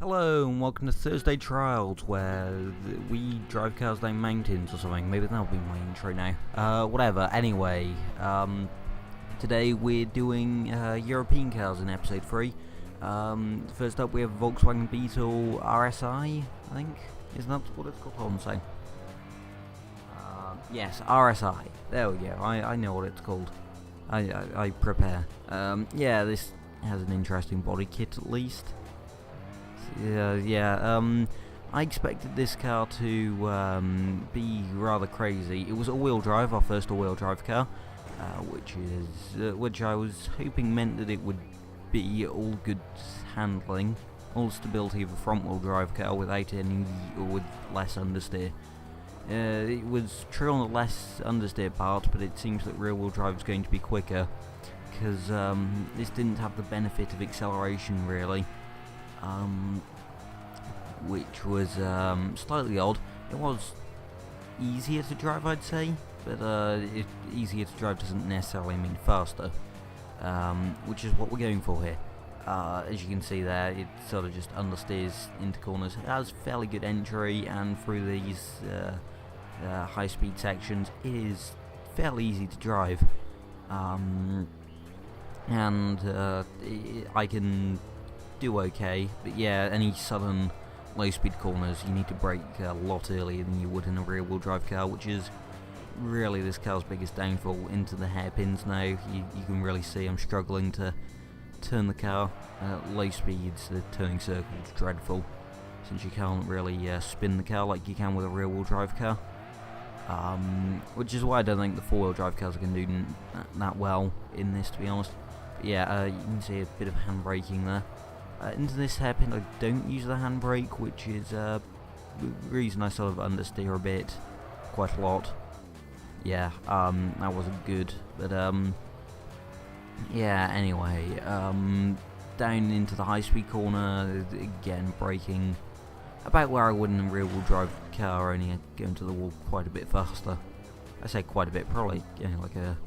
Hello and welcome to Thursday Trials, where we drive cars down mountains or something. Maybe that'll be my intro now. Whatever. Anyway, today we're doing European cars in episode 3. First up we have Volkswagen Beetle RSI, I think. Isn't that what it's called? Hold on a second. Yes, RSI. There we go. I know what it's called. I prepare. Yeah, this has an interesting body kit at least. I expected this car to be rather crazy. It was all-wheel drive, our first all-wheel drive car, which I was hoping meant that it would be all good handling, all stability of a front-wheel drive car with less understeer. It was true on the less understeer part, but it seems that rear-wheel drive is going to be quicker, because this didn't have the benefit of acceleration really. Which was slightly odd. It was easier to drive, I'd say, but easier to drive doesn't necessarily mean faster, which is what we're going for here. As you can see there, it sort of just understeers into corners. It has fairly good entry, and through these high-speed sections, it is fairly easy to drive, I can do okay, but yeah, any sudden low-speed corners you need to brake a lot earlier than you would in a rear-wheel drive car, which is really this car's biggest downfall. Into the hairpins now, you can really see I'm struggling to turn the car at low speeds. The turning circle is dreadful, since you can't really spin the car like you can with a rear-wheel drive car, which is why I don't think the four-wheel drive cars are going to do that well in this, to be honest. But yeah, you can see a bit of hand braking there. Into this hairpin I don't use the handbrake, which is the reason I sort of understeer a bit, quite a lot. Yeah, that wasn't good, but yeah, anyway, down into the high-speed corner, again braking about where I would in a rear-wheel drive car, only going to the wall quite a bit faster. I say quite a bit, probably like a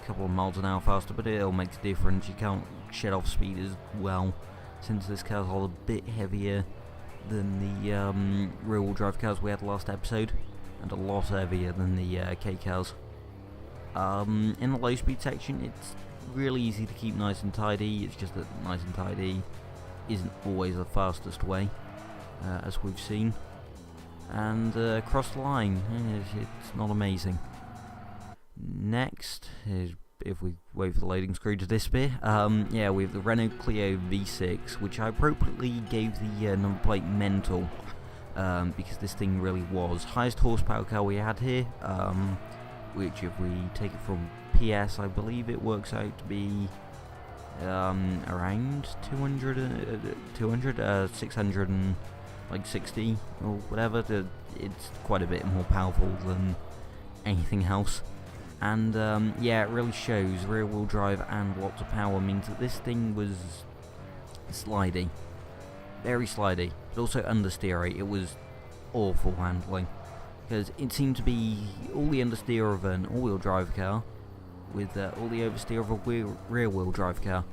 couple of miles an hour faster, but it all makes a difference. You can't shed off speed as well, since this car's all a bit heavier than the rear-wheel drive cars we had last episode, and a lot heavier than the K cars. In the low-speed section, it's really easy to keep nice and tidy. It's just that nice and tidy isn't always the fastest way, as we've seen. And across the line, it's not amazing. Next is, if we wait for the loading screen to disappear, yeah, we have the Renault Clio V6, which I appropriately gave the number plate mental, because this thing really was highest horsepower car we had here, which if we take it from PS, I believe it works out to be around 660 or whatever. It's quite a bit more powerful than anything else. And yeah, it really shows. Rear-wheel drive and lots of power means that this thing was slidey, very slidey, but also understeery. It was awful handling, because it seemed to be all the understeer of an all-wheel drive car with all the oversteer of a rear-wheel drive car.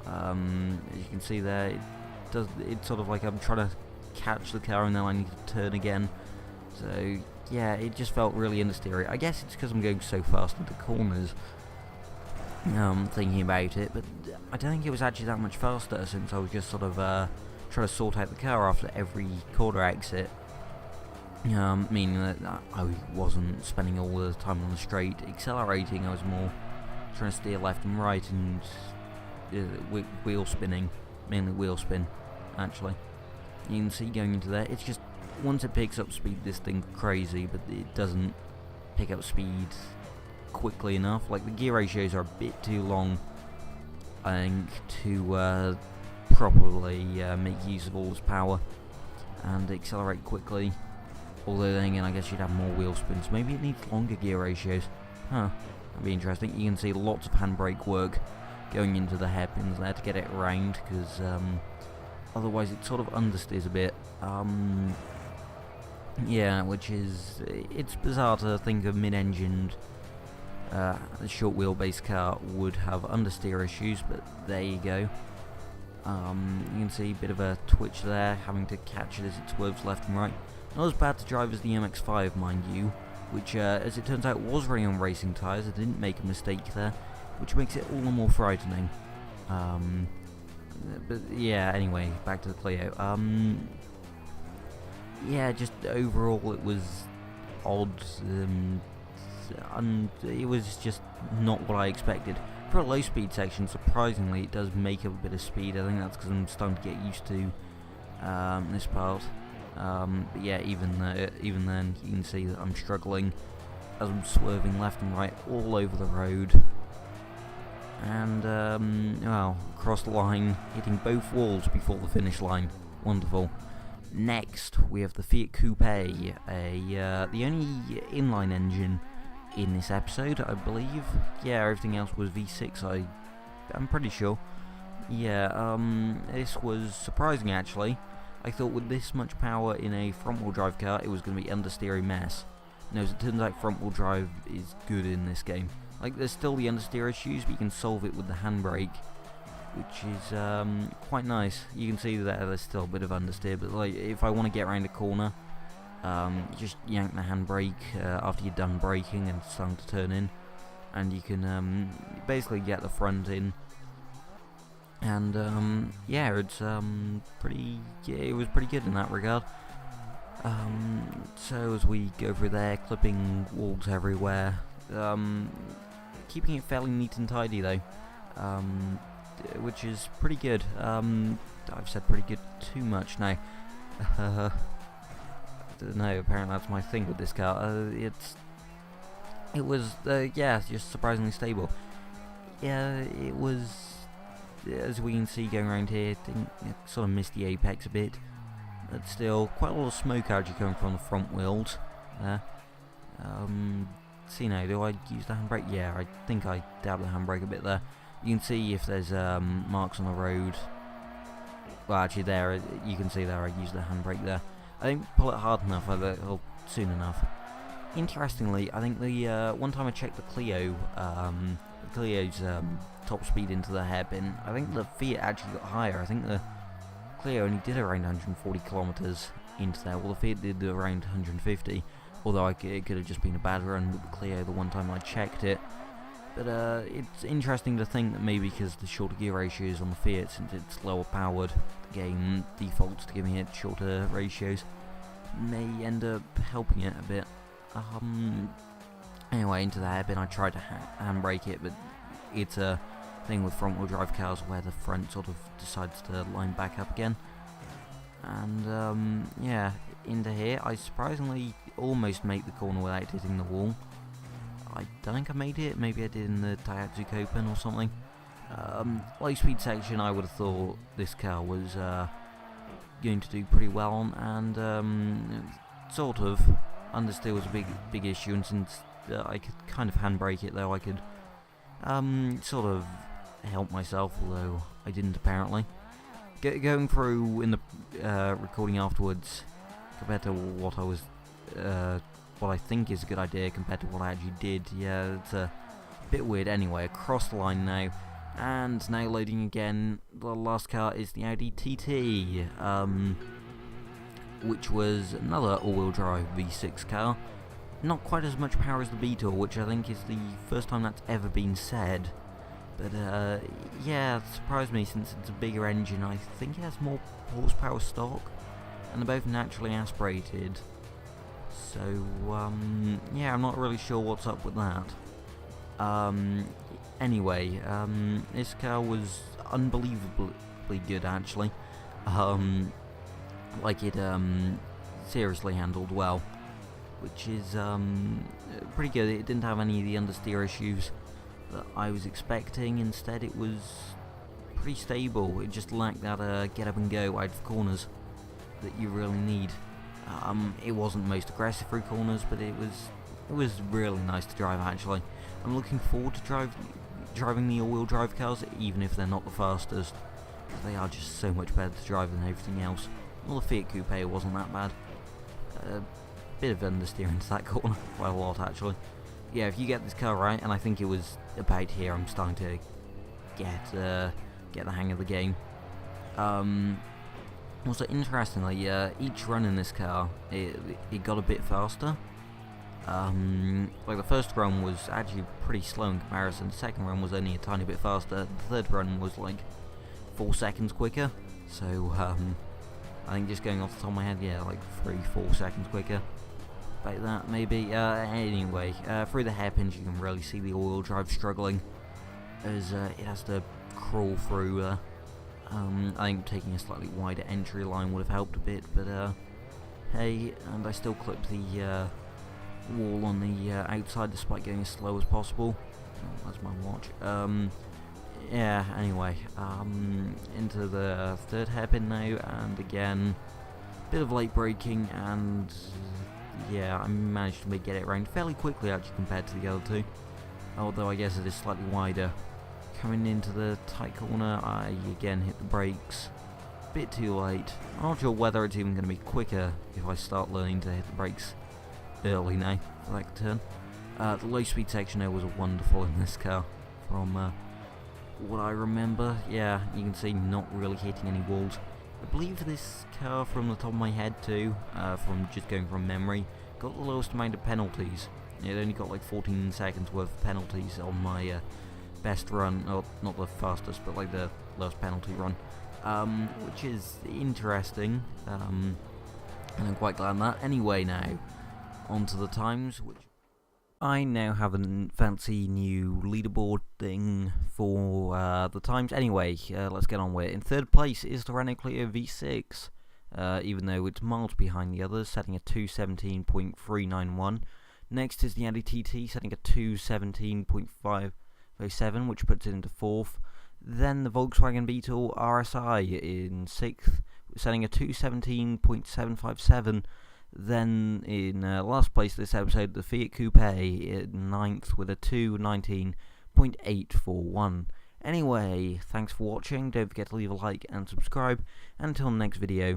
As you can see there, it's sort of like I'm trying to catch the car and then I need to turn again. So yeah, it just felt really understeery. I guess it's because I'm going so fast into corners, thinking about it, but I don't think it was actually that much faster, since I was just sort of trying to sort out the car after every corner exit, meaning that I wasn't spending all the time on the straight accelerating. I was more trying to steer left and right and wheel spinning, mainly wheel spin actually. You can see going into there, it's just, once it picks up speed, this thing's crazy, but it doesn't pick up speed quickly enough. Like, the gear ratios are a bit too long, I think, to properly make use of all this power and accelerate quickly. Although then again, I guess you'd have more wheel spins. Maybe it needs longer gear ratios. Huh, that'd be interesting. You can see lots of handbrake work going into the hairpins there to get it around, because otherwise it sort of understeers a bit. Yeah, which is, it's bizarre to think a mid-engined short wheelbase car would have understeer issues, but there you go. You can see a bit of a twitch there, having to catch it as it swerves left and right. Not as bad to drive as the MX-5, mind you, which, as it turns out, was running on racing tyres. I didn't make a mistake there, which makes it all the more frightening. But yeah, anyway, back to the Clio. Yeah, just overall it was odd, and it was just not what I expected. For a low speed section, surprisingly, it does make up a bit of speed. I think that's because I'm starting to get used to this part. But yeah, even then, you can see that I'm struggling as I'm swerving left and right all over the road. And, well, across the line, hitting both walls before the finish line. Wonderful. Next, we have the Fiat Coupe, the only inline engine in this episode, I believe. Yeah, everything else was V6, I'm pretty sure. Yeah, this was surprising, actually. I thought with this much power in a front-wheel drive car, it was going to be understeer a mess. No, as it turns out, front-wheel drive is good in this game. Like, there's still the understeer issues, but you can solve it with the handbrake, which is quite nice. You can see that there's still a bit of understeer, but like, if I want to get around a corner, you just yank the handbrake after you're done braking and starting to turn in, and you can basically get the front in. And yeah, it's it was pretty good in that regard. So as we go through there, clipping walls everywhere, keeping it fairly neat and tidy though, which is pretty good. I've said pretty good too much now. I don't know, apparently that's my thing with this car. It was yeah, just surprisingly stable. Yeah, it was, as we can see going around here, it sort of missed the apex a bit, but still quite a lot of smoke actually coming from the front wheels there. See now, do I use the handbrake? Yeah, I think I dab the handbrake a bit there. You can see if there's marks on the road. Well, actually there, you can see there I used the handbrake there. I didn't pull it hard enough, or soon enough. Interestingly, I think the one time I checked the Clio, Clio's top speed into the hairpin, I think the Fiat actually got higher. I think the Clio only did around 140 kilometers into there, while the Fiat did around 150. Although it could have just been a bad run with the Clio the one time I checked it. But it's interesting to think that maybe because the shorter gear ratios on the Fiat, since it's lower powered, the game defaults to giving it shorter ratios, may end up helping it a bit. Anyway, into the hairpin, I tried to handbrake it, but it's a thing with front wheel drive cars where the front sort of decides to line back up again. And yeah, into here, I surprisingly almost made the corner without hitting the wall. I don't think I made it, maybe I did in the Fiat Coupe or something. Low speed section, I would have thought this car was going to do pretty well on, and sort of understeer was a big issue, and since I could kind of handbrake it though, I could sort of help myself, although I didn't apparently. Going through in the recording afterwards, compared to what I was, what I think is a good idea compared to what I actually did, yeah, it's a bit weird. Anyway, across the line now, and now loading again. The last car is the Audi TT, which was another all-wheel drive V6 car. Not quite as much power as the Beetle, which I think is the first time that's ever been said. But yeah, it surprised me since it's a bigger engine. I think it has more horsepower stock, and they're both naturally aspirated. So yeah, I'm not really sure what's up with that. Anyway, this car was unbelievably good actually. Like it seriously handled well, which is pretty good. It didn't have any of the understeer issues that I was expecting. Instead, it was pretty stable. It just lacked that get up and go out of corners that you really need. It wasn't most aggressive through corners, but it was really nice to drive actually. I'm looking forward to driving the all-wheel drive cars, even if they're not the fastest. They are just so much better to drive than everything else. Well, the Fiat Coupe wasn't that bad. Bit of understeer into that corner, quite a lot actually. Yeah, if you get this car right, and I think it was about here, I'm starting to get the hang of the game. Also, interestingly, each run in this car, it got a bit faster. Like the first run was actually pretty slow in comparison. The second run was only a tiny bit faster. The third run was like 4 seconds quicker. So I think just going off the top of my head, yeah, like 3-4 seconds quicker. Like that, maybe. Anyway, through the hairpins, you can really see the all-wheel drive struggling as it has to crawl through. I think taking a slightly wider entry line would have helped a bit, but hey, and I still clipped the wall on the outside despite going as slow as possible. Oh, that's my watch. Yeah, anyway, into the third hairpin now, and again, bit of late braking, and yeah, I managed to get it around fairly quickly actually compared to the other two, although I guess it is slightly wider. Coming into the tight corner, I again hit the brakes, bit too late. I'm not sure whether it's even going to be quicker if I start learning to hit the brakes early now for that turn. The low speed section there was wonderful in this car from what I remember. Yeah, you can see not really hitting any walls. I believe this car, from the top of my head too, from just going from memory, got the lowest amount of penalties. It only got like 14 seconds worth of penalties on my best run, or not the fastest, but like the lowest penalty run, which is interesting, and I'm quite glad of that. Anyway, now on to the times, which I now have a fancy new leaderboard thing for the times. Anyway, let's get on with it. In third place is the Renault Clio V6, even though it's miles behind the others, setting a 2:17.391. Next is the Audi TT, setting a 2:17.507, which puts it into fourth. Then the Volkswagen Beetle RS in sixth, setting a 2:17.757. Then in last place this episode, the Fiat Coupe in ninth with a 2:19.841. Anyway, thanks for watching. Don't forget to leave a like and subscribe. And until the next video,